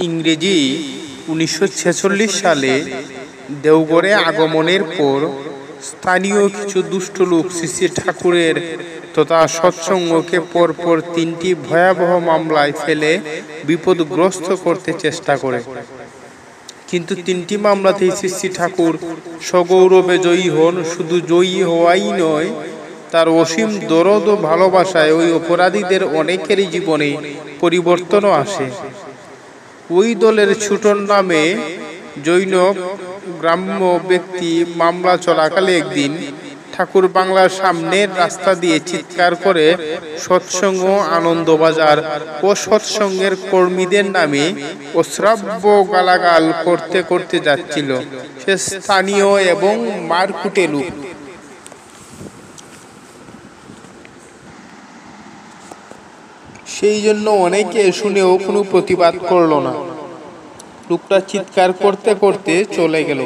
ইংরেজি 1946 সালে দেওঘরে আগমনের পর স্থানীয় কিছু দুষ্ট লোক শ্রী ঠাকুরের তথা সৎসঙ্গকে পরপর 3টি ভয়াবহ মামলায় ফেলে বিপদগ্রস্ত করতে চেষ্টা করে। কিন্তু 3টি মামলাতেই শ্রী ঠাকুর সগৌরবে জয়ী হন। শুধু জয়ী হওয়াই নয়, তার অসীম দরদ ও ভালোবাসায় ওই অপরাধীদের অনেকেরই জীবনে পরিবর্তনও আসে। ওই দলের ছুটন নামে জৈন গ্রাম্য ব্যক্তি মামলা চলাকালে একদিন ঠাকুর বাংলার সামনের রাস্তা দিয়ে চিৎকার করে সৎসঙ্গ, আনন্দবাজার ও সৎসঙ্গের কর্মীদের নামে অশ্রাব্য গালাগাল করতে করতে যাচ্ছিল। সে স্থানীয় এবং মারকুটে লোক। সেই জন্য অনেকে শুনেও কোনো প্রতিবাদ করল না। লোকটা চিৎকার করতে করতে চলে গেল।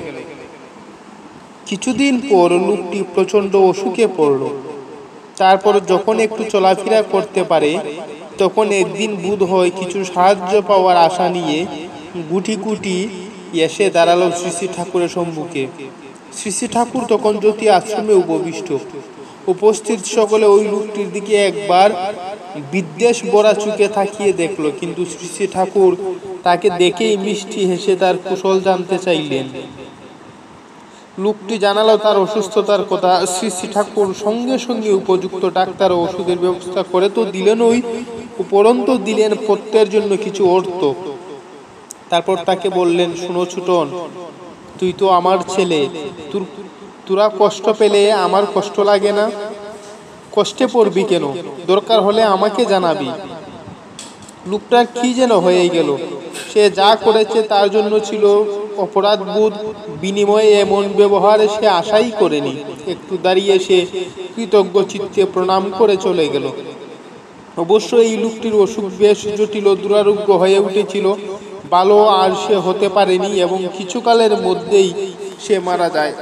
কিছুদিন পর লোকটি প্রচন্ড অসুখে পড়ল। তারপর যখন একটু চলাফেরা করতে পারে, তখন একদিন বোধ হয় কিছু সাহায্য পাওয়ার আশা নিয়ে গুটি গুটি এসে দাঁড়ালো শ্রী ঠাকুরের সম্মুখে। শ্রী ঠাকুর তখন জ্যোতি আশ্রমে উপবিষ্ট। উপস্থিত সকলে ওই লোকটির দিকে একবার বিদ্বেষ ভরা চোখে তাকিয়ে দেখল, কিন্তু শ্রী ঠাকুর তাকে দেখেই মিষ্টি হেসে তার কুশল জানতে চাইলেন। লোকটি জানালো তার অসুস্থতার কথা। শ্রী ঠাকুর সঙ্গে সঙ্গে উপযুক্ত ডাক্তার ও ওষুধের ব্যবস্থা করে তো দিলেনই, উপরন্তু দিলেন পথ্যের জন্য কিছু অর্থ। তারপর তাকে বললেন, শোনো ছুটন, তুই তো আমার ছেলে, তোরা কষ্ট পেলে আমার কষ্ট লাগে না? কষ্টে পড়বি কেন? দরকার হলে আমাকে জানাবি। লোকটার কি যেন হয়ে গেল। সে যা করেছে তার জন্য ছিল অপরাধবোধ, বিনিময়ে এমন ব্যবহার সে আশাই করেনি। একটু দাঁড়িয়ে সে কৃতজ্ঞ চিত্তে প্রণাম করে চলে গেল। অবশ্য এই লোকটির অসুখ বেশ জটিল, দুরারোগ্য হয়ে উঠেছিল। ভালো আর সে হতে পারেনি এবং কিছুকালের মধ্যেই সে মারা যায়।